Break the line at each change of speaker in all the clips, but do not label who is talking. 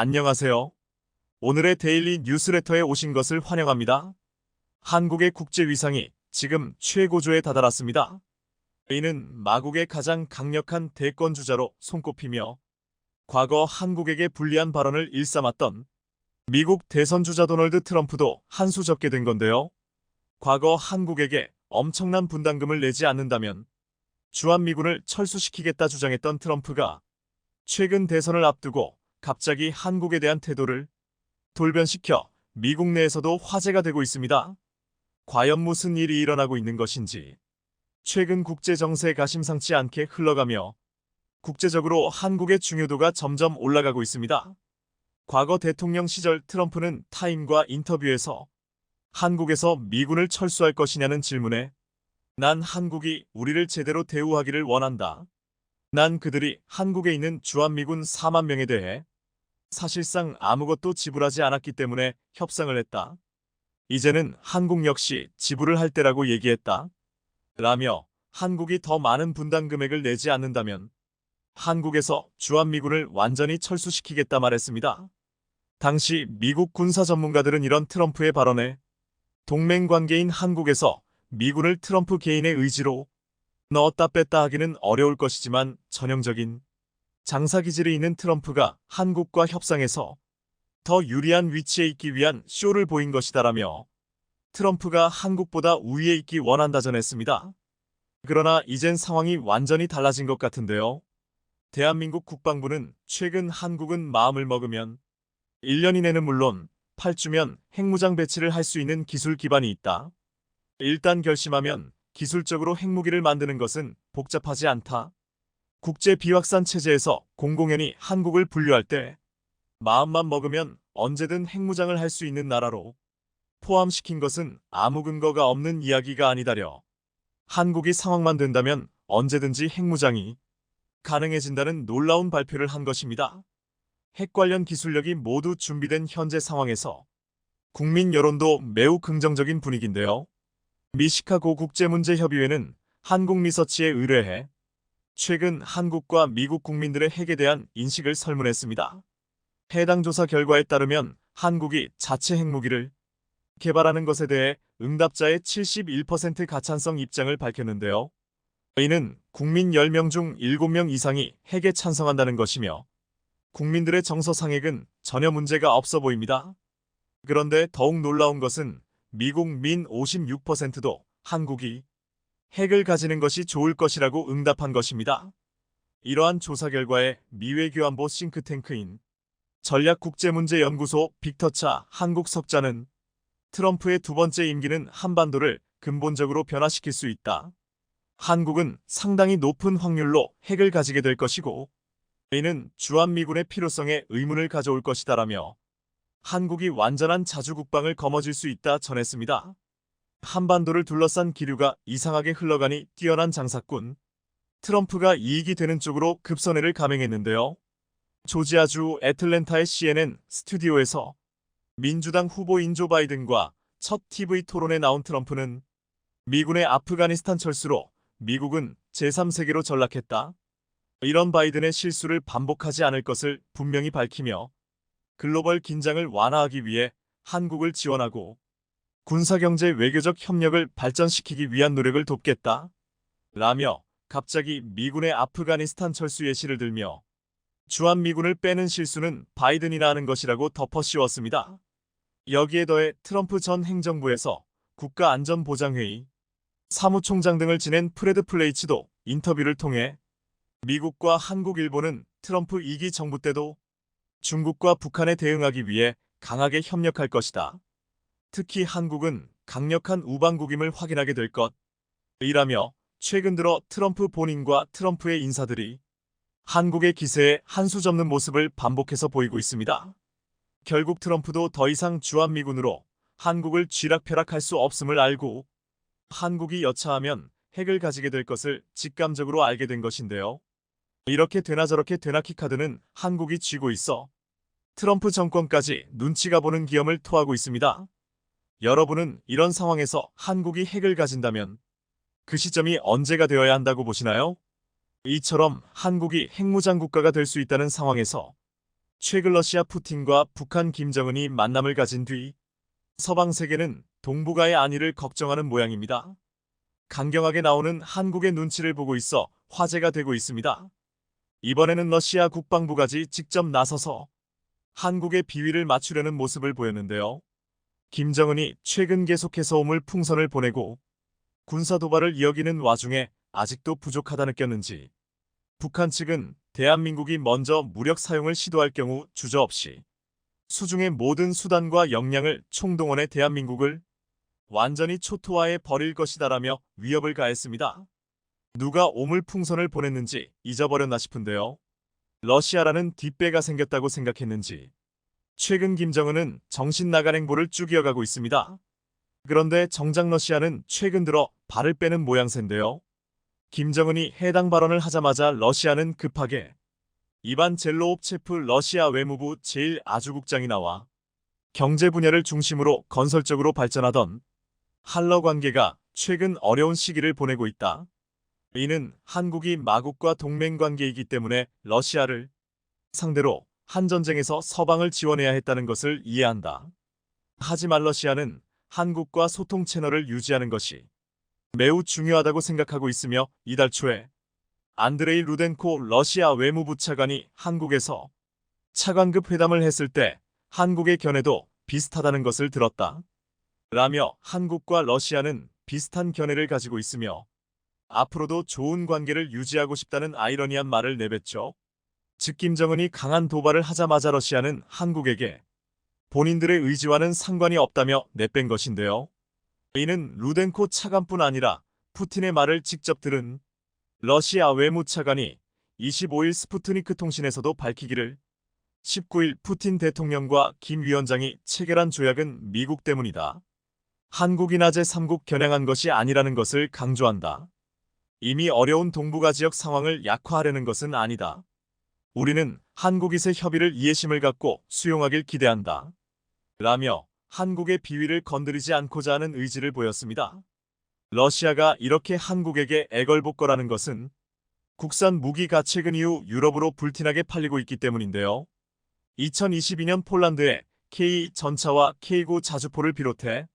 안녕하세요. 오늘의 데일리 뉴스레터에 오신 것을 환영합니다. 한국의 국제 위상이 지금 최고조에 다다랐습니다. 이는 마국의 가장 강력한 대권주자로 손꼽히며 과거 한국에게 불리한 발언을 일삼았던 미국 대선주자 도널드 트럼프도 한 수 접게 된 건데요. 과거 한국에게 엄청난 분담금을 내지 않는다면 주한미군을 철수시키겠다 주장했던 트럼프가 최근 대선을 앞두고 갑자기 한국에 대한 태도를 돌변시켜 미국 내에서도 화제가 되고 있습니다. 과연 무슨 일이 일어나고 있는 것인지 최근 국제 정세가 심상치 않게 흘러가며 국제적으로 한국의 중요도가 점점 올라가고 있습니다. 과거 대통령 시절 트럼프는 타임과 인터뷰에서 한국에서 미군을 철수할 것이냐는 질문에 난 한국이 우리를 제대로 대우하기를 원한다. 난 그들이 한국에 있는 주한미군 4만 명에 대해 사실상 아무것도 지불하지 않았기 때문에 협상을 했다. 이제는 한국 역시 지불을 할 때라고 얘기했다. 라며 한국이 더 많은 분담 금액을 내지 않는다면 한국에서 주한미군을 완전히 철수시키겠다 말했습니다. 당시 미국 군사 전문가들은 이런 트럼프의 발언에 동맹 관계인 한국에서 미군을 트럼프 개인의 의지로 넣었다 뺐다 하기는 어려울 것이지만 전형적인 장사기질이 있는 트럼프가 한국과 협상에서 더 유리한 위치에 있기 위한 쇼를 보인 것이다라며 트럼프가 한국보다 우위에 있기 원한다 전했습니다. 그러나 이젠 상황이 완전히 달라진 것 같은데요. 대한민국 국방부는 최근 한국은 마음을 먹으면 1년 이내는 물론 8주면 핵무장 배치를 할 수 있는 기술 기반이 있다. 일단 결심하면 기술적으로 핵무기를 만드는 것은 복잡하지 않다. 국제 비확산 체제에서 공공연히 한국을 분류할 때 마음만 먹으면 언제든 핵무장을 할 수 있는 나라로 포함시킨 것은 아무 근거가 없는 이야기가 아니다려. 한국이 상황만 된다면 언제든지 핵무장이 가능해진다는 놀라운 발표를 한 것입니다. 핵 관련 기술력이 모두 준비된 현재 상황에서 국민 여론도 매우 긍정적인 분위기인데요. 미 시카고 국제문제협의회는 한국리서치에 의뢰해 최근 한국과 미국 국민들의 핵에 대한 인식을 설문했습니다. 해당 조사 결과에 따르면 한국이 자체 핵무기를 개발하는 것에 대해 응답자의 71% 가찬성 입장을 밝혔는데요. 이는 국민 10명 중 7명 이상이 핵에 찬성한다는 것이며 국민들의 정서상액은 전혀 문제가 없어 보입니다. 그런데 더욱 놀라운 것은 미국 민 56%도 한국이 핵을 가지는 것이 좋을 것이라고 응답한 것입니다. 이러한 조사 결과에 미 외교안보 싱크탱크인 전략국제문제연구소 빅터차 한국 석자는 트럼프의 두 번째 임기는 한반도를 근본적으로 변화시킬 수 있다. 한국은 상당히 높은 확률로 핵을 가지게 될 것이고 이는 주한미군의 필요성에 의문을 가져올 것이다라며 한국이 완전한 자주국방을 거머쥘 수 있다 전했습니다. 한반도를 둘러싼 기류가 이상하게 흘러가니 뛰어난 장사꾼 트럼프가 이익이 되는 쪽으로 급선회를 감행했는데요. 조지아주 애틀랜타의 CNN 스튜디오에서 민주당 후보인 조 바이든과 첫 TV 토론에 나온 트럼프는 미군의 아프가니스탄 철수로 미국은 제3세계로 전락했다. 이런 바이든의 실수를 반복하지 않을 것을 분명히 밝히며 글로벌 긴장을 완화하기 위해 한국을 지원하고 군사경제 외교적 협력을 발전시키기 위한 노력을 돕겠다. 라며 갑자기 미군의 아프가니스탄 철수 예시를 들며 주한미군을 빼는 실수는 바이든이나 하는 것이라고 덮어씌웠습니다. 여기에 더해 트럼프 전 행정부에서 국가안전보장회의 사무총장 등을 지낸 프레드 플레이츠도 인터뷰를 통해 미국과 한국, 일본은 트럼프 2기 정부 때도 중국과 북한에 대응하기 위해 강하게 협력할 것이다. 특히 한국은 강력한 우방국임을 확인하게 될 것이라며 최근 들어 트럼프 본인과 트럼프의 인사들이 한국의 기세에 한수 접는 모습을 반복해서 보이고 있습니다. 결국 트럼프도 더 이상 주한미군으로 한국을 쥐락펴락할 수 없음을 알고 한국이 여차하면 핵을 가지게 될 것을 직감적으로 알게 된 것인데요. 이렇게 되나 저렇게 되나 키카드는 한국이 쥐고 있어 트럼프 정권까지 눈치가 보는 기염을 토하고 있습니다. 여러분은 이런 상황에서 한국이 핵을 가진다면 그 시점이 언제가 되어야 한다고 보시나요? 이처럼 한국이 핵무장 국가가 될 수 있다는 상황에서 최근 러시아 푸틴과 북한 김정은이 만남을 가진 뒤 서방 세계는 동북아의 안위를 걱정하는 모양입니다. 강경하게 나오는 한국의 눈치를 보고 있어 화제가 되고 있습니다. 이번에는 러시아 국방부까지 직접 나서서 한국의 비위를 맞추려는 모습을 보였는데요. 김정은이 최근 계속해서 오물풍선을 보내고 군사 도발을 이어기는 와중에 아직도 부족하다 느꼈는지 북한 측은 대한민국이 먼저 무력 사용을 시도할 경우 주저없이 수중의 모든 수단과 역량을 총동원해 대한민국을 완전히 초토화해 버릴 것이다라며 위협을 가했습니다. 누가 오물풍선을 보냈는지 잊어버렸나 싶은데요. 러시아라는 뒷배가 생겼다고 생각했는지 최근 김정은은 정신 나간 행보를 쭉 이어가고 있습니다. 그런데 정작 러시아는 최근 들어 발을 빼는 모양새인데요. 김정은이 해당 발언을 하자마자 러시아는 급하게 이반 젤로옵체프 러시아 외무부 제1아주국장이 나와 경제 분야를 중심으로 건설적으로 발전하던 한러 관계가 최근 어려운 시기를 보내고 있다. 이는 한국이 마국과 동맹 관계이기 때문에 러시아를 상대로 한전쟁에서 서방을 지원해야 했다는 것을 이해한다. 하지만 러시아는 한국과 소통 채널을 유지하는 것이 매우 중요하다고 생각하고 있으며 이달 초에 안드레이 루덴코 러시아 외무부 차관이 한국에서 차관급 회담을 했을 때 한국의 견해도 비슷하다는 것을 들었다. 라며 한국과 러시아는 비슷한 견해를 가지고 있으며 앞으로도 좋은 관계를 유지하고 싶다는 아이러니한 말을 내뱉죠. 즉 김정은이 강한 도발을 하자마자 러시아는 한국에게 본인들의 의지와는 상관이 없다며 내뺀 것인데요. 이는 루덴코 차관뿐 아니라 푸틴의 말을 직접 들은 러시아 외무차관이 25일 스푸트니크 통신에서도 밝히기를 19일 푸틴 대통령과 김 위원장이 체결한 조약은 미국 때문이다. 한국이 낮에 3국 겨냥한 것이 아니라는 것을 강조한다. 이미 어려운 동북아 지역 상황을 약화하려는 것은 아니다. 우리는 한국이세 협의를 이해심을 갖고 수용하길 기대한다. 라며 한국의 비위를 건드리지 않고자 하는 의지를 보였습니다. 러시아가 이렇게 한국에게 애걸복걸하는 것은 국산 무기가 최근 이후 유럽으로 불티나게 팔리고 있기 때문인데요. 2022년 폴란드에 K-전차와 K9 자주포를 비롯해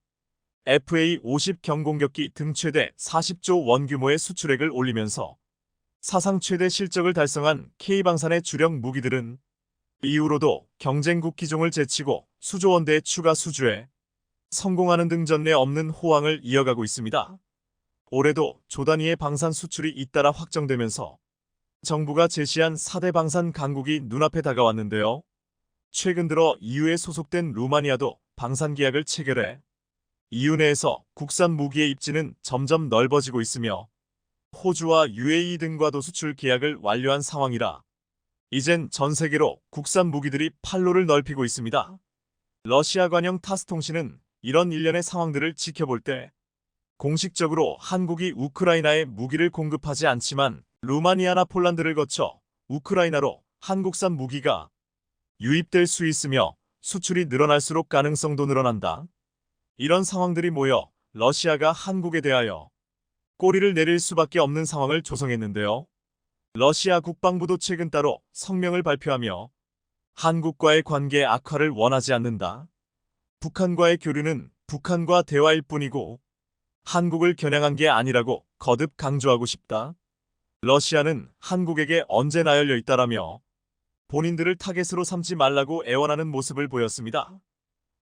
FA-50 경공격기 등 최대 40조 원 규모의 수출액을 올리면서 사상 최대 실적을 달성한 K방산의 주력 무기들은 이후로도 경쟁국 기종을 제치고 수조 원대의 추가 수주에 성공하는 등 전례 없는 호황을 이어가고 있습니다. 올해도 조 단위의 방산 수출이 잇따라 확정되면서 정부가 제시한 4대 방산 강국이 눈앞에 다가왔는데요. 최근 들어 EU에 소속된 루마니아도 방산 계약을 체결해 EU 내에서 국산 무기의 입지는 점점 넓어지고 있으며 호주와 UAE 등과도 수출 계약을 완료한 상황이라 이젠 전 세계로 국산 무기들이 판로를 넓히고 있습니다. 러시아 관영 타스 통신은 이런 일련의 상황들을 지켜볼 때 공식적으로 한국이 우크라이나에 무기를 공급하지 않지만 루마니아나 폴란드를 거쳐 우크라이나로 한국산 무기가 유입될 수 있으며 수출이 늘어날수록 가능성도 늘어난다. 이런 상황들이 모여 러시아가 한국에 대하여 꼬리를 내릴 수밖에 없는 상황을 조성했는데요. 러시아 국방부도 최근 따로 성명을 발표하며 한국과의 관계 악화를 원하지 않는다. 북한과의 교류는 북한과 대화일 뿐이고 한국을 겨냥한 게 아니라고 거듭 강조하고 싶다. 러시아는 한국에게 언제나 열려 있다라며 본인들을 타겟으로 삼지 말라고 애원하는 모습을 보였습니다.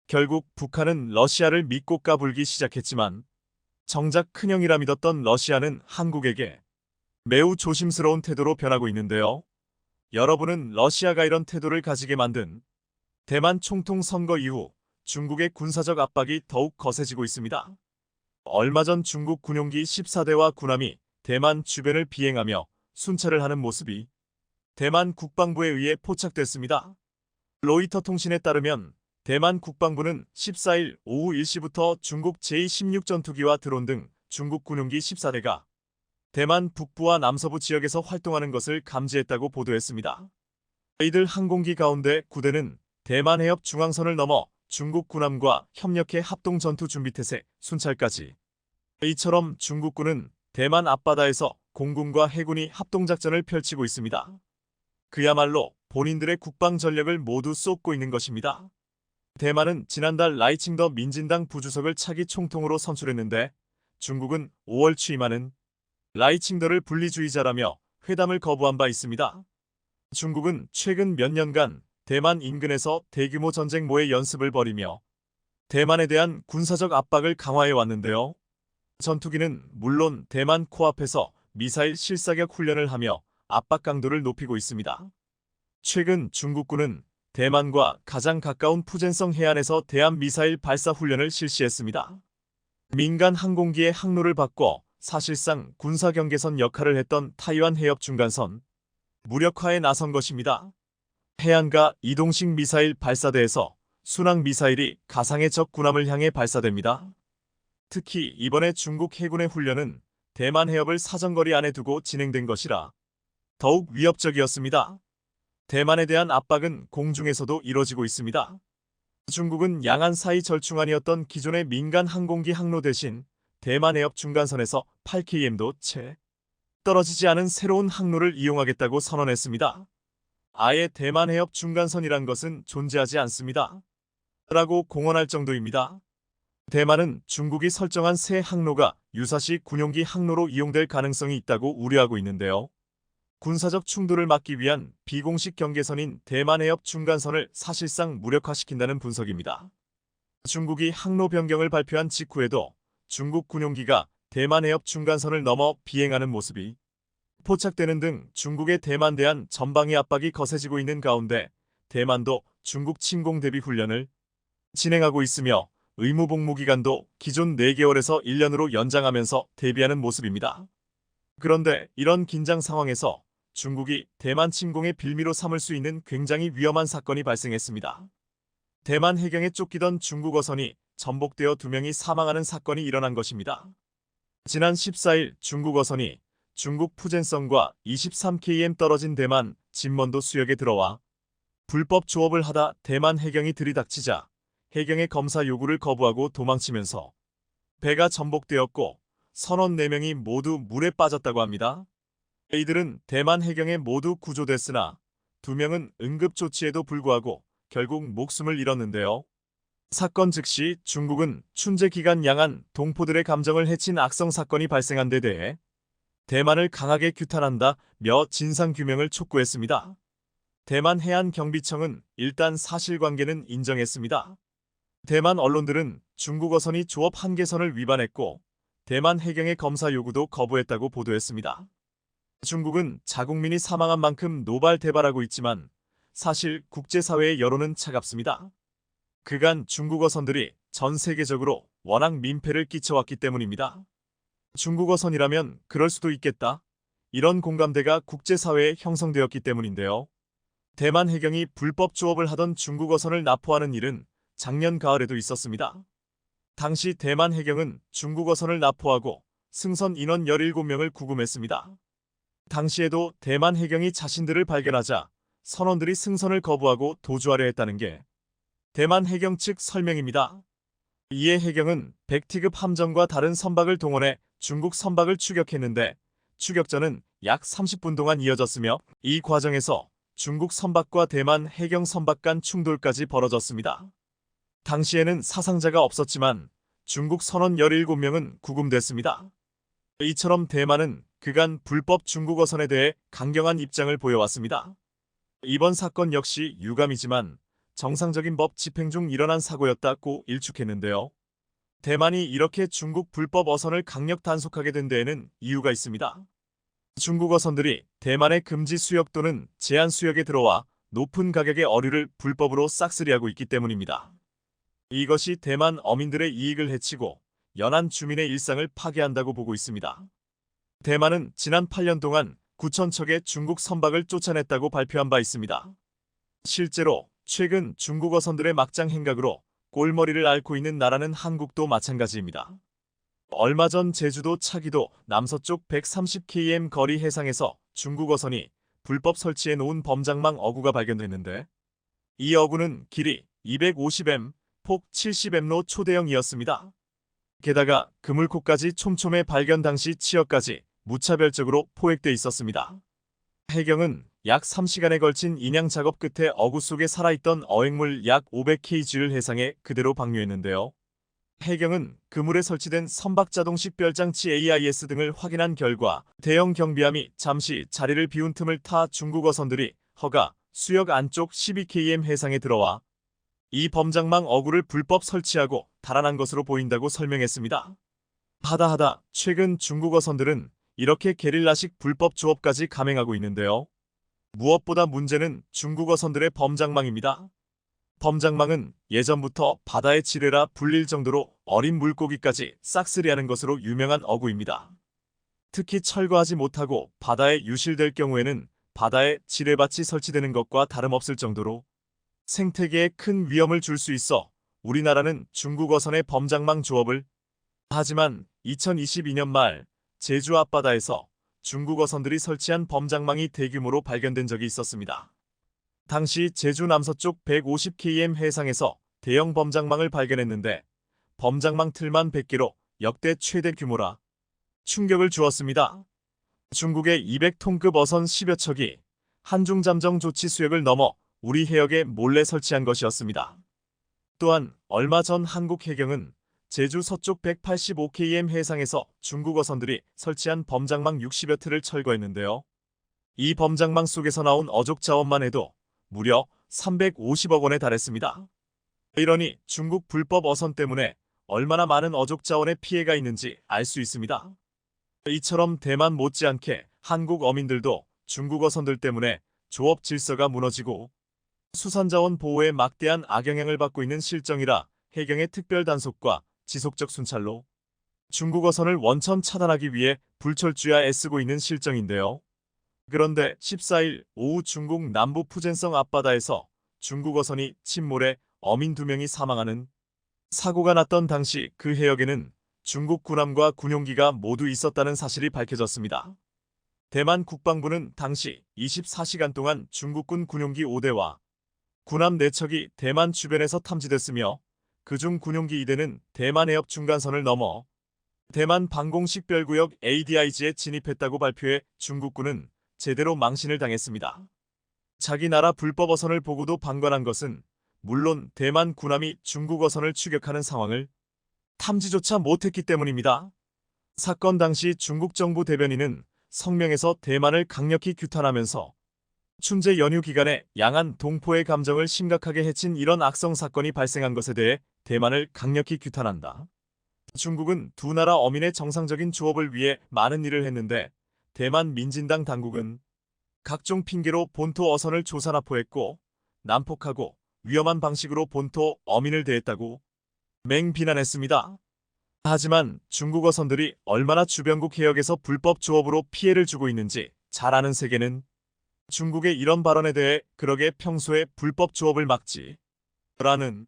결국 북한은 러시아를 믿고 까불기 시작했지만 정작 큰형이라 믿었던 러시아는 한국에게 매우 조심스러운 태도로 변하고 있는데요. 여러분은 러시아가 이런 태도를 가지게 만든 대만 총통 선거 이후 중국의 군사적 압박이 더욱 거세지고 있습니다. 얼마 전 중국 군용기 14대와 군함이 대만 주변을 비행하며 순찰을 하는 모습이 대만 국방부에 의해 포착됐습니다. 로이터 통신에 따르면 대만 국방부는 14일 오후 1시부터 중국 제16 전투기와 드론 등 중국 군용기 14대가 대만 북부와 남서부 지역에서 활동하는 것을 감지했다고 보도했습니다. 이들 항공기 가운데 9대는 대만 해협 중앙선을 넘어 중국 군함과 협력해 합동 전투 준비 태세, 순찰까지. 이처럼 중국군은 대만 앞바다에서 공군과 해군이 합동작전을 펼치고 있습니다. 그야말로 본인들의 국방 전력을 모두 쏟고 있는 것입니다. 대만은 지난달 라이칭더 민진당 부주석을 차기 총통으로 선출했는데 중국은 5월 취임하는 라이칭더를 분리주의자라며 회담을 거부한 바 있습니다. 중국은 최근 몇 년간 대만 인근에서 대규모 전쟁 모의 연습을 벌이며 대만에 대한 군사적 압박을 강화해 왔는데요. 전투기는 물론 대만 코앞에서 미사일 실사격 훈련을 하며 압박 강도를 높이고 있습니다. 최근 중국군은 대만과 가장 가까운 푸젠성 해안에서 대함 미사일 발사 훈련을 실시했습니다. 민간 항공기의 항로를 바꿔 사실상 군사 경계선 역할을 했던 타이완 해협 중간선 무력화에 나선 것입니다. 해안가 이동식 미사일 발사대에서 순항 미사일이 가상의 적 군함을 향해 발사됩니다. 특히 이번에 중국 해군의 훈련은 대만 해협을 사정거리 안에 두고 진행된 것이라 더욱 위협적이었습니다. 대만에 대한 압박은 공중에서도 이뤄지고 있습니다. 중국은 양안 사이 절충안이었던 기존의 민간 항공기 항로 대신 대만 해협 중간선에서 8km도 채 떨어지지 않은 새로운 항로를 이용하겠다고 선언했습니다. 아예 대만 해협 중간선이란 것은 존재하지 않습니다. 라고 공언할 정도입니다. 대만은 중국이 설정한 새 항로가 유사시 군용기 항로로 이용될 가능성이 있다고 우려하고 있는데요. 군사적 충돌을 막기 위한 비공식 경계선인 대만 해협 중간선을 사실상 무력화시킨다는 분석입니다. 중국이 항로 변경을 발표한 직후에도 중국 군용기가 대만 해협 중간선을 넘어 비행하는 모습이 포착되는 등 중국의 대만 대한 전방위 압박이 거세지고 있는 가운데 대만도 중국 침공 대비 훈련을 진행하고 있으며 의무 복무 기간도 기존 4개월에서 1년으로 연장하면서 대비하는 모습입니다. 그런데 이런 긴장 상황에서 중국이 대만 침공의 빌미로 삼을 수 있는 굉장히 위험한 사건이 발생했습니다. 대만 해경에 쫓기던 중국 어선이 전복되어 2명이 사망하는 사건이 일어난 것입니다. 지난 14일 중국 어선이 중국 푸젠성과 23km 떨어진 대만 진먼도 수역에 들어와 불법 조업을 하다 대만 해경이 들이닥치자 해경의 검사 요구를 거부하고 도망치면서 배가 전복되었고 선원 4명이 모두 물에 빠졌다고 합니다. 이들은 대만 해경에 모두 구조됐으나 2명은 응급조치에도 불구하고 결국 목숨을 잃었는데요. 사건 즉시 중국은 춘제기간 양안 동포들의 감정을 해친 악성 사건이 발생한 데 대해 대만을 강하게 규탄한다며 진상규명을 촉구했습니다. 대만 해안경비청은 일단 사실관계는 인정했습니다. 대만 언론들은 중국 어선이 조업 한계선을 위반했고 대만 해경의 검사 요구도 거부했다고 보도했습니다. 중국은 자국민이 사망한 만큼 노발대발하고 있지만 사실 국제사회의 여론은 차갑습니다. 그간 중국 어선들이 전 세계적으로 워낙 민폐를 끼쳐왔기 때문입니다. 중국 어선이라면 그럴 수도 있겠다. 이런 공감대가 국제사회에 형성되었기 때문인데요. 대만 해경이 불법 조업을 하던 중국 어선을 납포하는 일은 작년 가을에도 있었습니다. 당시 대만 해경은 중국 어선을 납포하고 승선 인원 17명을 구금했습니다. 당시에도 대만 해경이 자신들을 발견하자 선원들이 승선을 거부하고 도주하려 했다는 게 대만 해경 측 설명입니다. 이에 해경은 100T급 함정과 다른 선박을 동원해 중국 선박을 추격했는데 추격전은 약 30분 동안 이어졌으며 이 과정에서 중국 선박과 대만 해경 선박 간 충돌까지 벌어졌습니다. 당시에는 사상자가 없었지만 중국 선원 17명은 구금됐습니다. 이처럼 대만은 그간 불법 중국 어선에 대해 강경한 입장을 보여왔습니다. 이번 사건 역시 유감이지만 정상적인 법 집행 중 일어난 사고였다고 일축했는데요. 대만이 이렇게 중국 불법 어선을 강력 단속하게 된 데에는 이유가 있습니다. 중국 어선들이 대만의 금지 수역 또는 제한 수역에 들어와 높은 가격의 어류를 불법으로 싹쓸이하고 있기 때문입니다. 이것이 대만 어민들의 이익을 해치고 연안 주민의 일상을 파괴한다고 보고 있습니다. 대만은 지난 8년 동안 9,000척의 중국 선박을 쫓아냈다고 발표한 바 있습니다. 실제로 최근 중국 어선들의 막장 행각으로 꼴머리를 앓고 있는 나라는 한국도 마찬가지입니다. 얼마 전 제주도 차기도 남서쪽 130km 거리 해상에서 중국 어선이 불법 설치해 놓은 범장망 어구가 발견됐는데 이 어구는 길이 250m, 폭 70m로 초대형이었습니다. 게다가 그물코까지 촘촘해 발견 당시 치어까지 무차별적으로 포획돼 있었습니다. 해경은 약 3시간에 걸친 인양 작업 끝에 어구 속에 살아있던 어획물 약 500kg를 해상에 그대로 방류했는데요. 해경은 그물에 설치된 선박자동식 별장치 AIS 등을 확인한 결과 대형 경비함이 잠시 자리를 비운 틈을 타 중국 어선들이 허가 수역 안쪽 12km 해상에 들어와 이 범장망 어구를 불법 설치하고 달아난 것으로 보인다고 설명했습니다. 하다하다 최근 중국 어선들은 이렇게 게릴라식 불법 조업까지 감행하고 있는데요. 무엇보다 문제는 중국 어선들의 범장망입니다. 범장망은 예전부터 바다의 지뢰라 불릴 정도로 어린 물고기까지 싹쓸이하는 것으로 유명한 어구입니다. 특히 철거하지 못하고 바다에 유실될 경우에는 바다에 지뢰밭이 설치되는 것과 다름없을 정도로 생태계에 큰 위험을 줄 수 있어 우리나라는 중국 어선의 범장망 조업을 하지만 2022년 말 제주 앞바다에서 중국 어선들이 설치한 범장망이 대규모로 발견된 적이 있었습니다. 당시 제주 남서쪽 150km 해상에서 대형 범장망을 발견했는데 범장망 틀만 100개로 역대 최대 규모라 충격을 주었습니다. 중국의 200톤급 어선 10여 척이 한중 잠정 조치 수역을 넘어 우리 해역에 몰래 설치한 것이었습니다. 또한 얼마 전 한국 해경은 제주 서쪽 185km 해상에서 중국 어선들이 설치한 범장망 60여 틀을 철거했는데요. 이 범장망 속에서 나온 어족 자원만 해도 무려 350억 원에 달했습니다. 이러니 중국 불법 어선 때문에 얼마나 많은 어족 자원에 피해가 있는지 알 수 있습니다. 이처럼 대만 못지않게 한국 어민들도 중국 어선들 때문에 조업 질서가 무너지고 수산자원 보호에 막대한 악영향을 받고 있는 실정이라 해경의 특별 단속과 지속적 순찰로 중국 어선을 원천 차단하기 위해 불철주야 애쓰고 있는 실정인데요. 그런데 14일 오후 중국 남부 푸젠성 앞바다에서 중국 어선이 침몰해 어민 2명이 사망하는 사고가 났던 당시 그 해역에는 중국 군함과 군용기가 모두 있었다는 사실이 밝혀졌습니다. 대만 국방부는 당시 24시간 동안 중국군 군용기 5대와 군함 4척이 대만 주변에서 탐지됐으며 그중 군용기 2대는 대만 해협 중간선을 넘어 대만 방공식별구역 ADIG에 진입했다고 발표해 중국군은 제대로 망신을 당했습니다. 자기 나라 불법 어선을 보고도 방관한 것은 물론 대만 군함이 중국 어선을 추격하는 상황을 탐지조차 못했기 때문입니다. 사건 당시 중국 정부 대변인은 성명에서 대만을 강력히 규탄하면서 춘제 연휴 기간에 양안 동포의 감정을 심각하게 해친 이런 악성 사건이 발생한 것에 대해 대만을 강력히 규탄한다. 중국은 두 나라 어민의 정상적인 조업을 위해 많은 일을 했는데 대만 민진당 당국은 각종 핑계로 본토 어선을 조산압포했고 난폭하고 위험한 방식으로 본토 어민을 대했다고 맹비난했습니다. 하지만 중국 어선들이 얼마나 주변국 해역에서 불법 조업으로 피해를 주고 있는지 잘 아는 세계는 중국의 이런 발언에 대해 그러게 평소에 불법 조업을 막지 라는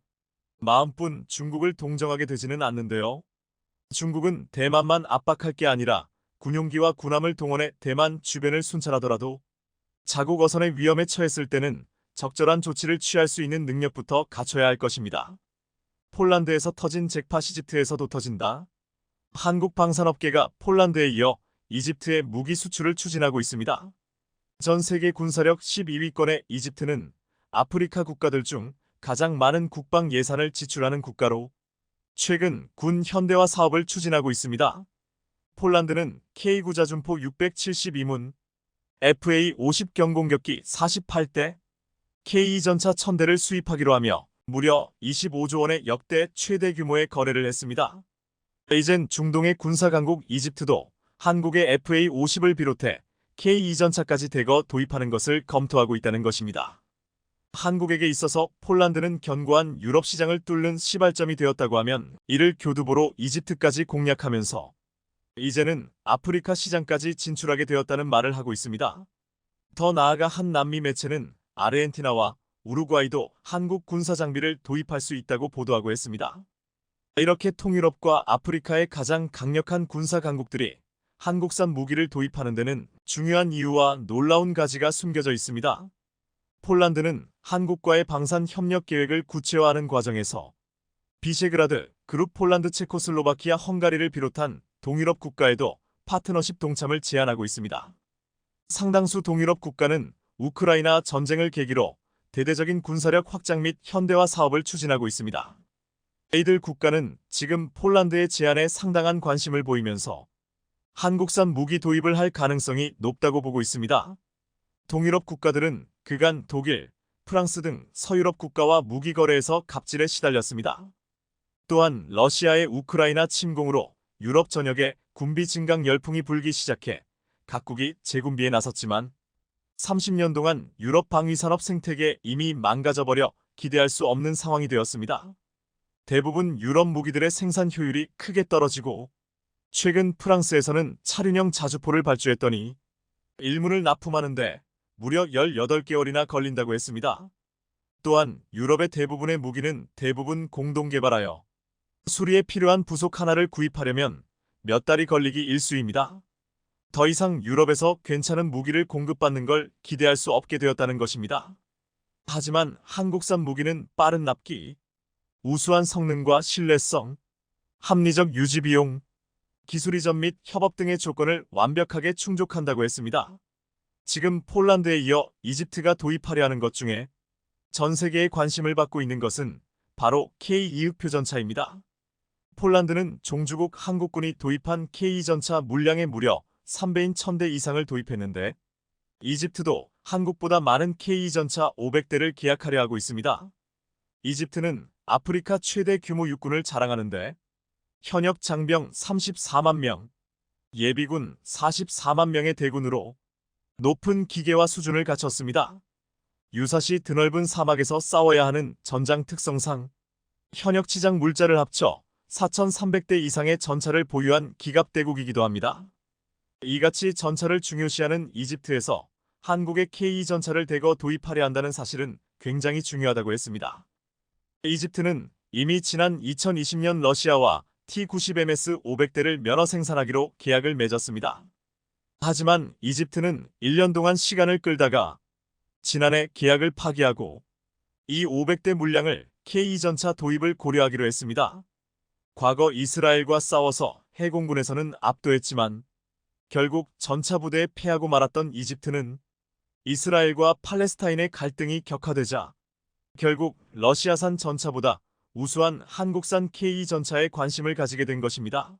마음뿐 중국을 동정하게 되지는 않는데요. 중국은 대만만 압박할 게 아니라 군용기와 군함을 동원해 대만 주변을 순찰하더라도 자국 어선의 위험에 처했을 때는 적절한 조치를 취할 수 있는 능력부터 갖춰야 할 것입니다. 폴란드에서 터진 잭팟 이집트에서도 터진다. 한국 방산업계가 폴란드에 이어 이집트에 무기 수출을 추진하고 있습니다. 전 세계 군사력 12위권의 이집트는 아프리카 국가들 중 가장 많은 국방 예산을 지출하는 국가로 최근 군 현대화 사업을 추진하고 있습니다. 폴란드는 K9 자준포 672문, FA-50 경공격기 48대, K2 전차 1000대를 수입하기로 하며 무려 25조 원의 역대 최대 규모의 거래를 했습니다. 이젠 중동의 군사강국 이집트도 한국의 FA-50을 비롯해 K2 전차까지 대거 도입하는 것을 검토하고 있다는 것입니다. 한국에게 있어서 폴란드는 견고한 유럽 시장을 뚫는 시발점이 되었다고 하면 이를 교두보로 이집트까지 공략하면서 이제는 아프리카 시장까지 진출하게 되었다는 말을 하고 있습니다. 더 나아가 한 남미 매체는 아르헨티나와 우루과이도 한국 군사 장비를 도입할 수 있다고 보도하고 했습니다. 이렇게 통유럽과 아프리카의 가장 강력한 군사 강국들이 한국산 무기를 도입하는 데는 중요한 이유와 놀라운 가지가 숨겨져 있습니다. 폴란드는 한국과의 방산 협력 계획을 구체화하는 과정에서 비셰그라드 그룹 폴란드, 체코슬로바키아, 헝가리를 비롯한 동유럽 국가에도 파트너십 동참을 제안하고 있습니다. 상당수 동유럽 국가는 우크라이나 전쟁을 계기로 대대적인 군사력 확장 및 현대화 사업을 추진하고 있습니다. 이들 국가는 지금 폴란드의 제안에 상당한 관심을 보이면서 한국산 무기 도입을 할 가능성이 높다고 보고 있습니다. 동유럽 국가들은 그간 독일, 프랑스 등 서유럽 국가와 무기 거래에서 갑질에 시달렸습니다. 또한 러시아의 우크라이나 침공으로 유럽 전역에 군비 증강 열풍이 불기 시작해 각국이 재군비에 나섰지만 30년 동안 유럽 방위산업 생태계 이미 망가져버려 기대할 수 없는 상황이 되었습니다. 대부분 유럽 무기들의 생산 효율이 크게 떨어지고 최근 프랑스에서는 차륜형 자주포를 발주했더니 일문을 납품하는데 무려 18개월이나 걸린다고 했습니다. 또한 유럽의 대부분의 무기는 대부분 공동 개발하여 수리에 필요한 부속 하나를 구입하려면 몇 달이 걸리기 일쑤입니다. 더 이상 유럽에서 괜찮은 무기를 공급받는 걸 기대할 수 없게 되었다는 것입니다. 하지만 한국산 무기는 빠른 납기, 우수한 성능과 신뢰성, 합리적 유지 비용, 기술 이전 및 협업 등의 조건을 완벽하게 충족한다고 했습니다. 지금 폴란드에 이어 이집트가 도입하려 하는 것 중에 전 세계의 관심을 받고 있는 것은 바로 K-2 표전차입니다. 폴란드는 종주국 한국군이 도입한 K-2 전차 물량의 무려 3배인 1000대 이상을 도입했는데 이집트도 한국보다 많은 K-2 전차 500대를 계약하려 하고 있습니다. 이집트는 아프리카 최대 규모 육군을 자랑하는데 현역 장병 34만 명, 예비군 44만 명의 대군으로 높은 기계화 수준을 갖췄습니다. 유사시 드넓은 사막에서 싸워야 하는 전장 특성상 현역 치장 물자를 합쳐 4,300대 이상의 전차를 보유한 기갑대국이기도 합니다. 이같이 전차를 중요시하는 이집트에서 한국의 K-2 전차를 대거 도입하려 한다는 사실은 굉장히 중요하다고 했습니다. 이집트는 이미 지난 2020년 러시아와 T-90MS 500대를 면허 생산하기로 계약을 맺었습니다. 하지만 이집트는 1년 동안 시간을 끌다가 지난해 계약을 파기하고 이 500대 물량을 K-2 전차 도입을 고려하기로 했습니다. 과거 이스라엘과 싸워서 해공군에서는 압도했지만 결국 전차 부대에 패하고 말았던 이집트는 이스라엘과 팔레스타인의 갈등이 격화되자 결국 러시아산 전차보다 우수한 한국산 K-2 전차에 관심을 가지게 된 것입니다.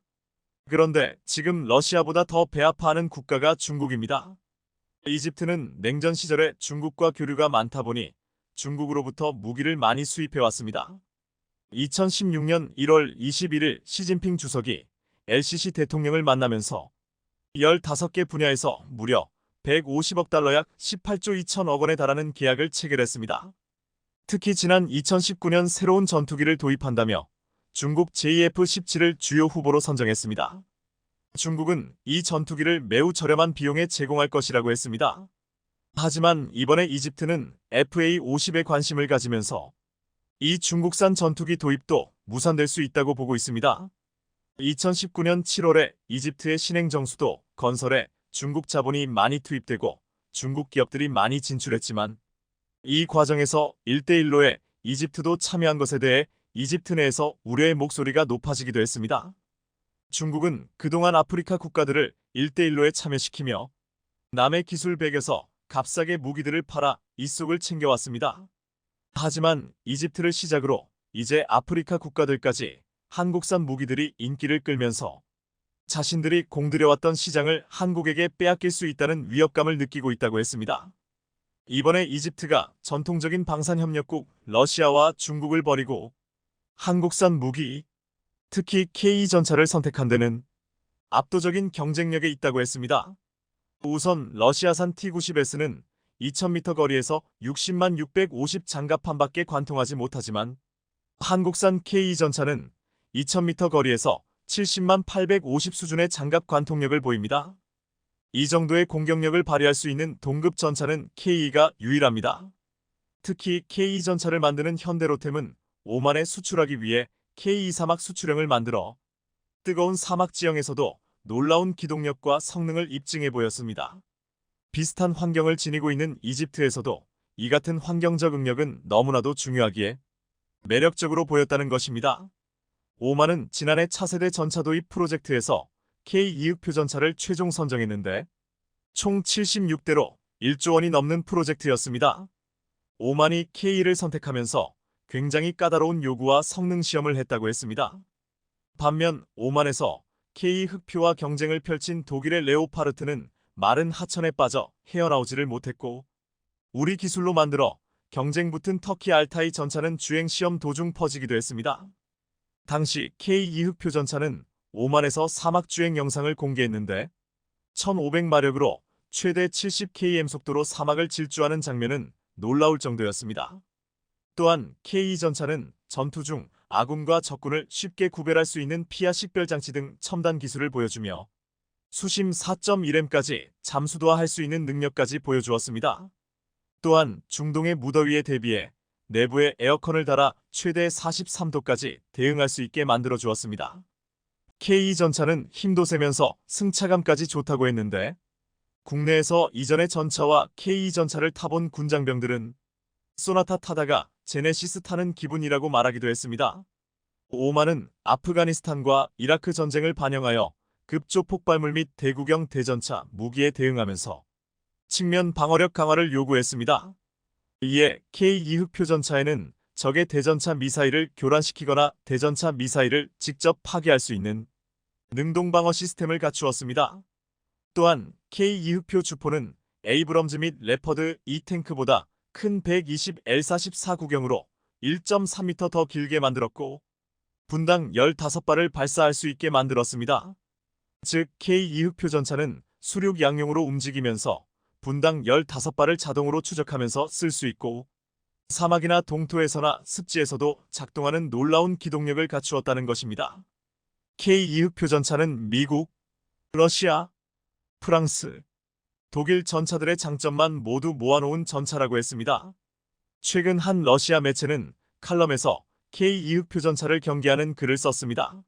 그런데 지금 러시아보다 더 배아파하는 국가가 중국입니다. 이집트는 냉전 시절에 중국과 교류가 많다 보니 중국으로부터 무기를 많이 수입해왔습니다. 2016년 1월 21일 시진핑 주석이 LCC 대통령을 만나면서 15개 분야에서 무려 150억 달러 약 18조 2천억 원에 달하는 계약을 체결했습니다. 특히 지난 2019년 새로운 전투기를 도입한다며 중국 JF-17을 주요 후보로 선정했습니다. 중국은 이 전투기를 매우 저렴한 비용에 제공할 것이라고 했습니다. 하지만 이번에 이집트는 FA-50에 관심을 가지면서 이 중국산 전투기 도입도 무산될 수 있다고 보고 있습니다. 2019년 7월에 이집트의 신행정수도 건설에 중국 자본이 많이 투입되고 중국 기업들이 많이 진출했지만 이 과정에서 1대1로에 이집트도 참여한 것에 대해 이집트 내에서 우려의 목소리가 높아지기도 했습니다. 중국은 그동안 아프리카 국가들을 1대1로에 참여시키며 남의 기술 백에서 값싸게 무기들을 팔아 이속을 챙겨왔습니다. 하지만 이집트를 시작으로 이제 아프리카 국가들까지 한국산 무기들이 인기를 끌면서 자신들이 공들여왔던 시장을 한국에게 빼앗길 수 있다는 위협감을 느끼고 있다고 했습니다. 이번에 이집트가 전통적인 방산협력국 러시아와 중국을 버리고 한국산 무기, 특히 K-2 전차를 선택한 데는 압도적인 경쟁력에 있다고 했습니다. 우선 러시아산 T-90S는 2000m 거리에서 60만 650 장갑판밖에 관통하지 못하지만 한국산 K-2 전차는 2000m 거리에서 70만 850 수준의 장갑 관통력을 보입니다. 이 정도의 공격력을 발휘할 수 있는 동급 전차는 K-2가 유일합니다. 특히 K-2 전차를 만드는 현대로템은 오만에 수출하기 위해 K-2 사막 수출형을 만들어 뜨거운 사막 지형에서도 놀라운 기동력과 성능을 입증해 보였습니다. 비슷한 환경을 지니고 있는 이집트에서도 이 같은 환경적 응력은 너무나도 중요하기에 매력적으로 보였다는 것입니다. 오만은 지난해 차세대 전차 도입 프로젝트에서 K-2 표전차를 최종 선정했는데 총 76대로 1조 원이 넘는 프로젝트였습니다. 오만이 K를 선택하면서 굉장히 까다로운 요구와 성능 시험을 했다고 했습니다. 반면 오만에서 K 흑표와 경쟁을 펼친 독일의 레오파르트는 마른 하천에 빠져 헤어나오지를 못했고, 우리 기술로 만들어 경쟁 붙은 터키 알타이 전차는 주행 시험 도중 퍼지기도 했습니다. 당시 K2 흑표 전차는 오만에서 사막 주행 영상을 공개했는데 1500마력으로 최대 70km 속도로 사막을 질주하는 장면은 놀라울 정도였습니다. 또한 K2 전차는 전투 중 아군과 적군을 쉽게 구별할 수 있는 피하 식별 장치 등 첨단 기술을 보여주며 수심 4.1m까지 잠수도화할 수 있는 능력까지 보여주었습니다. 또한 중동의 무더위에 대비해 내부에 에어컨을 달아 최대 43도까지 대응할 수 있게 만들어 주었습니다. K2 전차는 힘도 세면서 승차감까지 좋다고 했는데, 국내에서 이전의 전차와 K2 전차를 타본 군장병들은 소나타 타다가 제네시스 타는 기분이라고 말하기도 했습니다. 오만은 아프가니스탄과 이라크 전쟁을 반영하여 급조 폭발물 및 대구경 대전차 무기에 대응하면서 측면 방어력 강화를 요구했습니다. 이에 K2 흑표 전차에는 적의 대전차 미사일을 교란시키거나 대전차 미사일을 직접 파괴할 수 있는 능동방어 시스템을 갖추었습니다. 또한 K2 흑표 주포는 에이브럼즈 및 레퍼드 2탱크보다 큰 120L44 구경으로 1.3m 더 길게 만들었고, 분당 15발을 발사할 수 있게 만들었습니다. 즉 K2 흑표 전차는 수륙 양용으로 움직이면서 분당 15발을 자동으로 추적하면서 쓸 수 있고, 사막이나 동토에서나 습지에서도 작동하는 놀라운 기동력을 갖추었다는 것입니다. K2 흑표 전차는 미국, 러시아, 프랑스, 독일 전차들의 장점만 모두 모아놓은 전차라고 했습니다. 최근 한 러시아 매체는 칼럼에서 K2 흑표 전차를 경계하는 글을 썼습니다.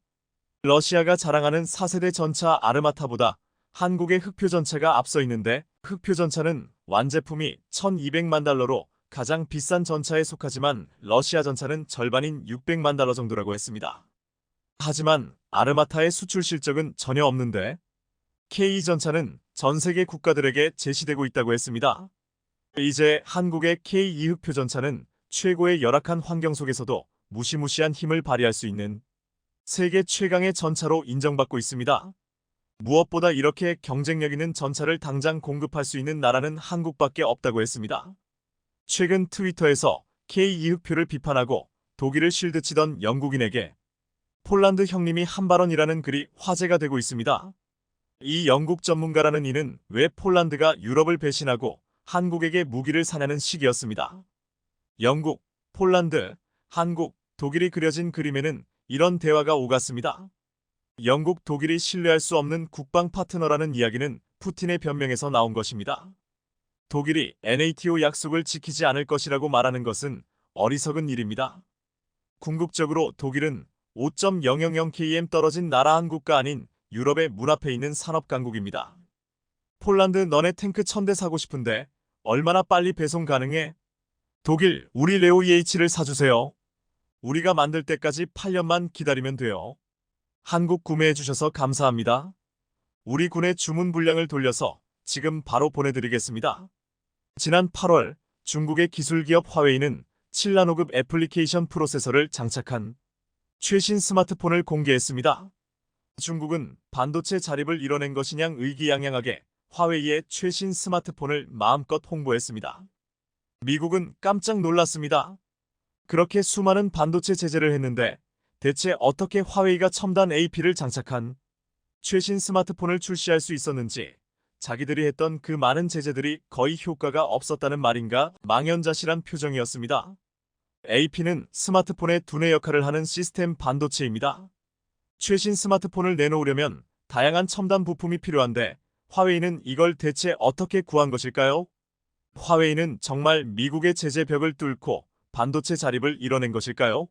러시아가 자랑하는 4세대 전차 아르마타보다 한국의 흑표 전차가 앞서 있는데, 흑표 전차는 완제품이 1200만 달러로 가장 비싼 전차에 속하지만 러시아 전차는 절반인 600만 달러 정도라고 했습니다. 하지만 아르마타의 수출 실적은 전혀 없는데, K 전차는 전 세계 국가들에게 제시되고 있다고 했습니다. 이제 한국의 K2 흑표 전차는 최고의 열악한 환경 속에서도 무시무시한 힘을 발휘할 수 있는 세계 최강의 전차로 인정받고 있습니다. 무엇보다 이렇게 경쟁력 있는 전차를 당장 공급할 수 있는 나라는 한국밖에 없다고 했습니다. 최근 트위터에서 K2 흑표를 비판하고 독일을 실드치던 영국인에게 폴란드 형님이 한 발언이라는 글이 화제가 되고 있습니다. 이 영국 전문가라는 이는 왜 폴란드가 유럽을 배신하고 한국에게 무기를 사냐는 식이었습니다. 영국, 폴란드, 한국, 독일이 그려진 그림에는 이런 대화가 오갔습니다. 영국, 독일이 신뢰할 수 없는 국방 파트너라는 이야기는 푸틴의 변명에서 나온 것입니다. 독일이 NATO 약속을 지키지 않을 것이라고 말하는 것은 어리석은 일입니다. 궁극적으로 독일은 5.000km 떨어진 나라 한 국가 아닌 유럽의 문 앞에 있는 산업강국입니다. 폴란드 너네 탱크 1000대 사고 싶은데 얼마나 빨리 배송 가능해? 독일, 우리 레오 EH를 사주세요. 우리가 만들 때까지 8년만 기다리면 돼요. 한국 구매해주셔서 감사합니다. 우리 군의 주문 분량을 돌려서 지금 바로 보내드리겠습니다. 지난 8월 중국의 기술기업 화웨이는 7나노급 애플리케이션 프로세서를 장착한 최신 스마트폰을 공개했습니다. 중국은 반도체 자립을 이뤄낸 것이냥 의기양양하게 화웨이의 최신 스마트폰을 마음껏 홍보했습니다. 미국은 깜짝 놀랐습니다. 그렇게 수많은 반도체 제재를 했는데 대체 어떻게 화웨이가 첨단 AP를 장착한 최신 스마트폰을 출시할 수 있었는지, 자기들이 했던 그 많은 제재들이 거의 효과가 없었다는 말인가 망연자실한 표정이었습니다. AP는 스마트폰의 두뇌 역할을 하는 시스템 반도체입니다. 최신 스마트폰을 내놓으려면 다양한 첨단 부품이 필요한데 화웨이는 이걸 대체 어떻게 구한 것일까요? 화웨이는 정말 미국의 제재 벽을 뚫고 반도체 자립을 이뤄낸 것일까요?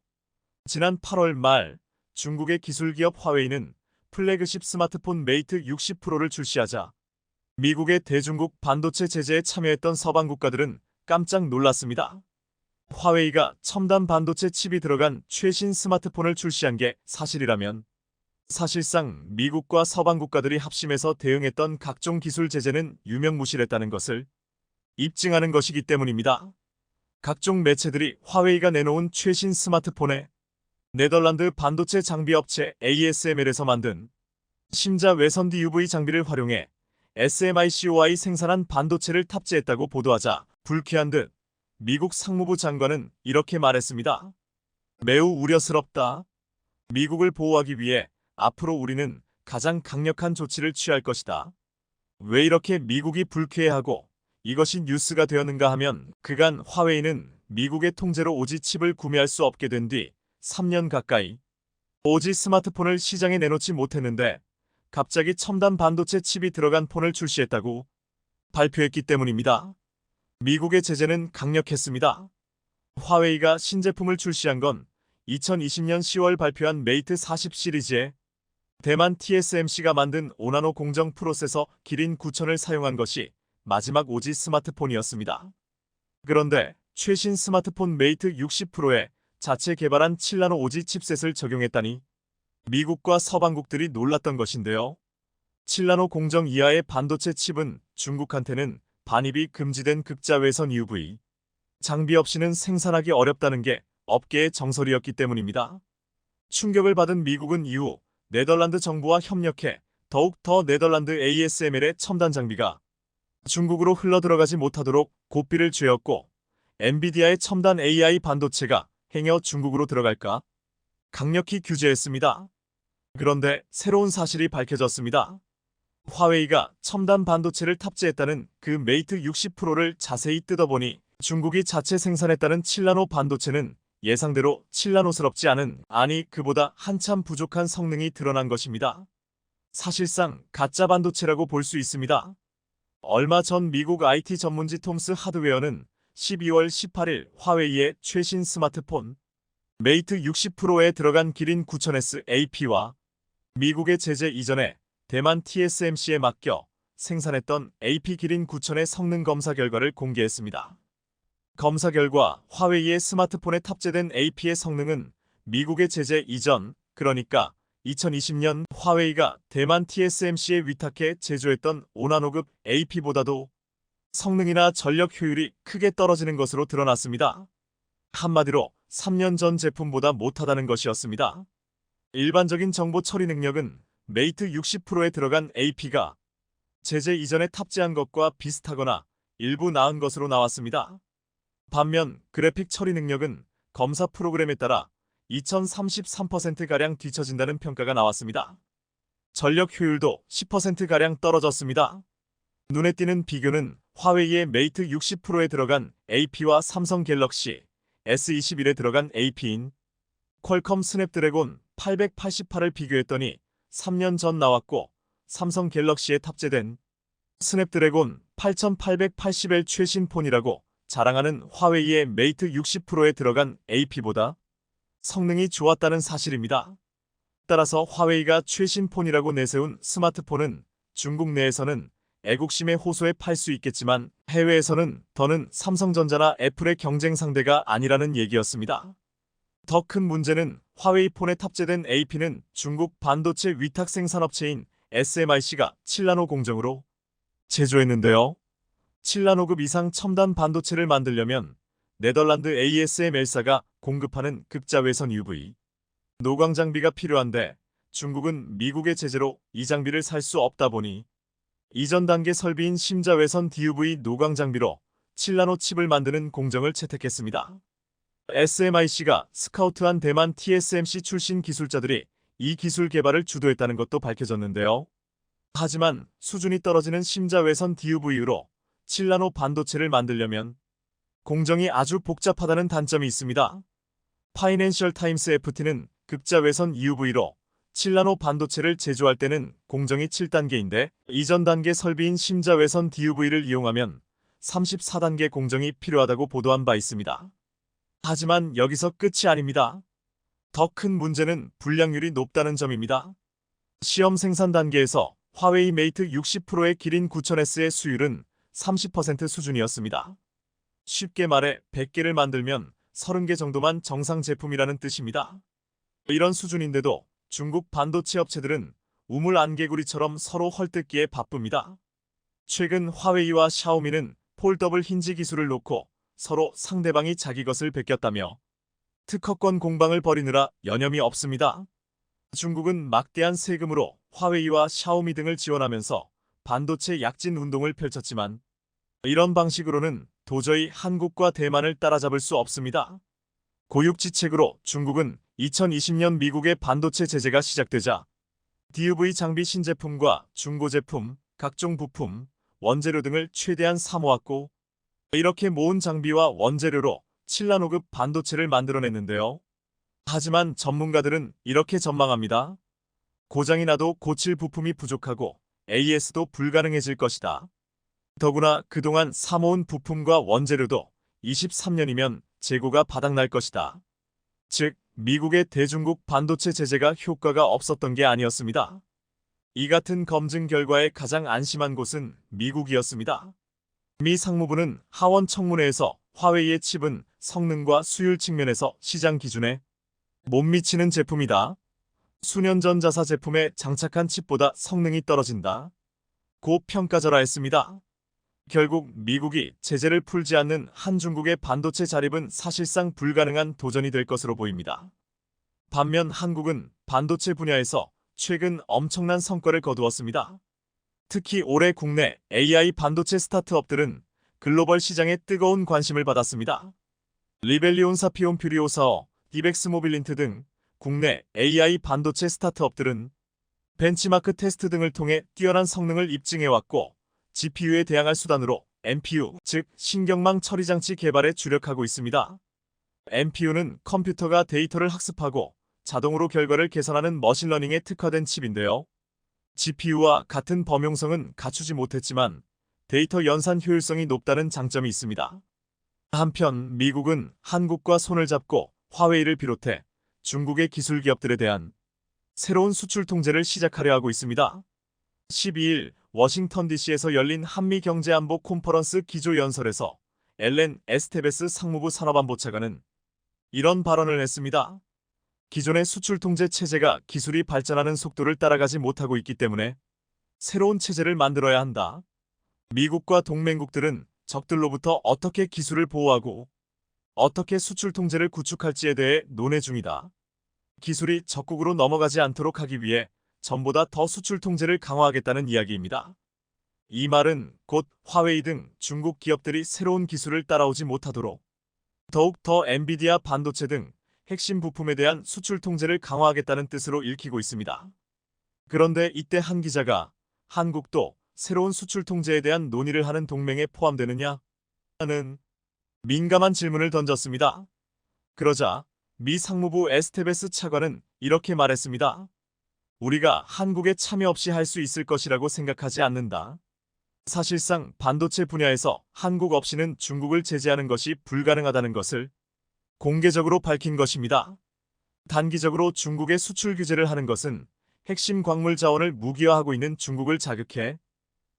지난 8월 말 중국의 기술기업 화웨이는 플래그십 스마트폰 메이트 60 프로를 출시하자 미국의 대중국 반도체 제재에 참여했던 서방 국가들은 깜짝 놀랐습니다. 화웨이가 첨단 반도체 칩이 들어간 최신 스마트폰을 출시한 게 사실이라면 사실상 미국과 서방 국가들이 합심해서 대응했던 각종 기술 제재는 유명무실했다는 것을 입증하는 것이기 때문입니다. 각종 매체들이 화웨이가 내놓은 최신 스마트폰에 네덜란드 반도체 장비 업체 ASML에서 만든 심자 외선 DUV 장비를 활용해 SMICOI 생산한 반도체를 탑재했다고 보도하자 불쾌한 듯 미국 상무부 장관은 이렇게 말했습니다. 매우 우려스럽다. 미국을 보호하기 위해 앞으로 우리는 가장 강력한 조치를 취할 것이다. 왜 이렇게 미국이 불쾌해하고 이것이 뉴스가 되었는가 하면 그간 화웨이는 미국의 통제로 오지 칩을 구매할 수 없게 된 뒤 3년 가까이 오지 스마트폰을 시장에 내놓지 못했는데 갑자기 첨단 반도체 칩이 들어간 폰을 출시했다고 발표했기 때문입니다. 미국의 제재는 강력했습니다. 화웨이가 신제품을 출시한 건 2020년 10월 발표한 메이트 40 시리즈에 대만 TSMC가 만든 5나노 공정 프로세서 기린 9000을 사용한 것이 마지막 오지 스마트폰이었습니다. 그런데 최신 스마트폰 메이트 60 프로에 자체 개발한 7나노 오지 칩셋을 적용했다니 미국과 서방국들이 놀랐던 것인데요. 7나노 공정 이하의 반도체 칩은 중국한테는 반입이 금지된 극자외선 UV 장비 없이는 생산하기 어렵다는 게 업계의 정설이었기 때문입니다. 충격을 받은 미국은 이후 네덜란드 정부와 협력해 더욱 더 네덜란드 ASML의 첨단 장비가 중국으로 흘러들어가지 못하도록 고삐를 쥐었고 엔비디아의 첨단 AI 반도체가 행여 중국으로 들어갈까 강력히 규제했습니다. 그런데 새로운 사실이 밝혀졌습니다. 화웨이가 첨단 반도체를 탑재했다는 그 메이트 60 프로를 자세히 뜯어보니 중국이 자체 생산했다는 7나노 반도체는 예상대로 7나노스럽지 않은, 아니 그보다 한참 부족한 성능이 드러난 것입니다. 사실상 가짜 반도체라고 볼 수 있습니다. 얼마 전 미국 IT 전문지 톰스 하드웨어는 12월 18일 화웨이의 최신 스마트폰 메이트 60 프로에 들어간 기린 9000S AP와 미국의 제재 이전에 대만 TSMC에 맡겨 생산했던 AP 기린 9000의 성능 검사 결과를 공개했습니다. 검사 결과 화웨이의 스마트폰에 탑재된 AP의 성능은 미국의 제재 이전, 그러니까 2020년 화웨이가 대만 TSMC에 위탁해 제조했던 5나노급 AP보다도 성능이나 전력 효율이 크게 떨어지는 것으로 드러났습니다. 한마디로 3년 전 제품보다 못하다는 것이었습니다. 일반적인 정보 처리 능력은 메이트 60 프로에 들어간 AP가 제재 이전에 탑재한 것과 비슷하거나 일부 나은 것으로 나왔습니다. 반면 그래픽 처리 능력은 검사 프로그램에 따라 2033%가량 뒤처진다는 평가가 나왔습니다. 전력 효율도 10%가량 떨어졌습니다. 눈에 띄는 비교는 화웨이의 메이트 60 프로에 들어간 AP와 삼성 갤럭시 S21에 들어간 AP인 퀄컴 스냅드래곤 888을 비교했더니 3년 전 나왔고 삼성 갤럭시에 탑재된 스냅드래곤 8880의 최신 폰이라고 자랑하는 화웨이의 메이트 60 프로에 들어간 AP보다 성능이 좋았다는 사실입니다. 따라서 화웨이가 최신 폰이라고 내세운 스마트폰은 중국 내에서는 애국심의 호소에 팔 수 있겠지만 해외에서는 더는 삼성전자나 애플의 경쟁 상대가 아니라는 얘기였습니다. 더 큰 문제는 화웨이 폰에 탑재된 AP는 중국 반도체 위탁 생산업체인 SMIC가 7나노 공정으로 제조했는데요. 7나노급 이상 첨단 반도체를 만들려면 네덜란드 ASML사가 공급하는 극자외선 UV 노광 장비가 필요한데 중국은 미국의 제재로 이 장비를 살 수 없다 보니 이전 단계 설비인 심자외선 DUV 노광 장비로 7나노 칩을 만드는 공정을 채택했습니다. SMIC가 스카우트한 대만 TSMC 출신 기술자들이 이 기술 개발을 주도했다는 것도 밝혀졌는데요. 하지만 수준이 떨어지는 심자외선 DUV로 7나노 반도체를 만들려면 공정이 아주 복잡하다는 단점이 있습니다. 파이낸셜 타임스 FT는 극자외선 UV로 7나노 반도체를 제조할 때는 공정이 7단계인데 이전 단계 설비인 심자외선 DUV를 이용하면 34단계 공정이 필요하다고 보도한 바 있습니다. 하지만 여기서 끝이 아닙니다. 더 큰 문제는 불량률이 높다는 점입니다. 시험 생산 단계에서 화웨이 메이트 60 프로의 기린 9000S의 수율은 30% 수준이었습니다. 쉽게 말해 100개를 만들면 30개 정도만 정상 제품이라는 뜻입니다. 이런 수준인데도 중국 반도체 업체들은 우물 안개구리처럼 서로 헐뜯기에 바쁩니다. 최근 화웨이와 샤오미는 폴더블 힌지 기술을 놓고 서로 상대방이 자기 것을 베꼈다며 특허권 공방을 벌이느라 여념이 없습니다. 중국은 막대한 세금으로 화웨이와 샤오미 등을 지원하면서 반도체 약진 운동을 펼쳤지만 이런 방식으로는 도저히 한국과 대만을 따라잡을 수 없습니다. 고육지책으로 중국은 2020년 미국의 반도체 제재가 시작되자 DUV 장비 신제품과 중고제품, 각종 부품, 원재료 등을 최대한 사모았고 이렇게 모은 장비와 원재료로 7나노급 반도체를 만들어냈는데요. 하지만 전문가들은 이렇게 전망합니다. 고장이 나도 고칠 부품이 부족하고 AS도 불가능해질 것이다. 더구나 그동안 사모은 부품과 원재료도 23년이면 재고가 바닥날 것이다. 즉, 미국의 대중국 반도체 제재가 효과가 없었던 게 아니었습니다. 이 같은 검증 결과에 가장 안심한 곳은 미국이었습니다. 미 상무부는 하원 청문회에서 화웨이의 칩은 성능과 수율 측면에서 시장 기준에 못 미치는 제품이다. 수년 전 자사 제품에 장착한 칩보다 성능이 떨어진다. 고 평가절하했습니다. 결국 미국이 제재를 풀지 않는 한중국의 반도체 자립은 사실상 불가능한 도전이 될 것으로 보입니다. 반면 한국은 반도체 분야에서 최근 엄청난 성과를 거두었습니다. 특히 올해 국내 AI 반도체 스타트업들은 글로벌 시장에 뜨거운 관심을 받았습니다. 리벨리온사 피온퓨리오사어, 디벡스 모빌린트 등 국내 AI 반도체 스타트업들은 벤치마크 테스트 등을 통해 뛰어난 성능을 입증해왔고 GPU에 대항할 수단으로 NPU, 즉 신경망 처리 장치 개발에 주력하고 있습니다. NPU는 컴퓨터가 데이터를 학습하고 자동으로 결과를 계산하는 머신러닝에 특화된 칩인데요. GPU와 같은 범용성은 갖추지 못했지만 데이터 연산 효율성이 높다는 장점이 있습니다. 한편 미국은 한국과 손을 잡고 화웨이를 비롯해 중국의 기술 기업들에 대한 새로운 수출 통제를 시작하려 하고 있습니다. 12일 워싱턴 DC에서 열린 한미경제안보 콘퍼런스 기조연설에서 엘렌 에스테베스 상무부 산업안보차관은 이런 발언을 했습니다. 기존의 수출 통제 체제가 기술이 발전하는 속도를 따라가지 못하고 있기 때문에 새로운 체제를 만들어야 한다. 미국과 동맹국들은 적들로부터 어떻게 기술을 보호하고 어떻게 수출 통제를 구축할지에 대해 논의 중이다. 기술이 적국으로 넘어가지 않도록 하기 위해 전보다 더 수출 통제를 강화하겠다는 이야기입니다. 이 말은 곧 화웨이 등 중국 기업들이 새로운 기술을 따라오지 못하도록 더욱 더 엔비디아 반도체 등 핵심 부품에 대한 수출 통제를 강화하겠다는 뜻으로 읽히고 있습니다. 그런데 이때 한 기자가 한국도 새로운 수출 통제에 대한 논의를 하는 동맹에 포함되느냐? 하는 민감한 질문을 던졌습니다. 그러자 미 상무부 에스테베스 차관은 이렇게 말했습니다. 우리가 한국에 참여 없이 할 수 있을 것이라고 생각하지 않는다. 사실상 반도체 분야에서 한국 없이는 중국을 제재하는 것이 불가능하다는 것을 공개적으로 밝힌 것입니다. 단기적으로 중국에 수출 규제를 하는 것은 핵심 광물 자원을 무기화하고 있는 중국을 자극해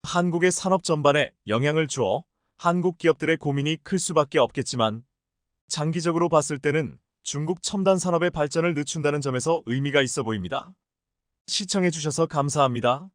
한국의 산업 전반에 영향을 주어 한국 기업들의 고민이 클 수밖에 없겠지만 장기적으로 봤을 때는 중국 첨단 산업의 발전을 늦춘다는 점에서 의미가 있어 보입니다. 시청해주셔서 감사합니다.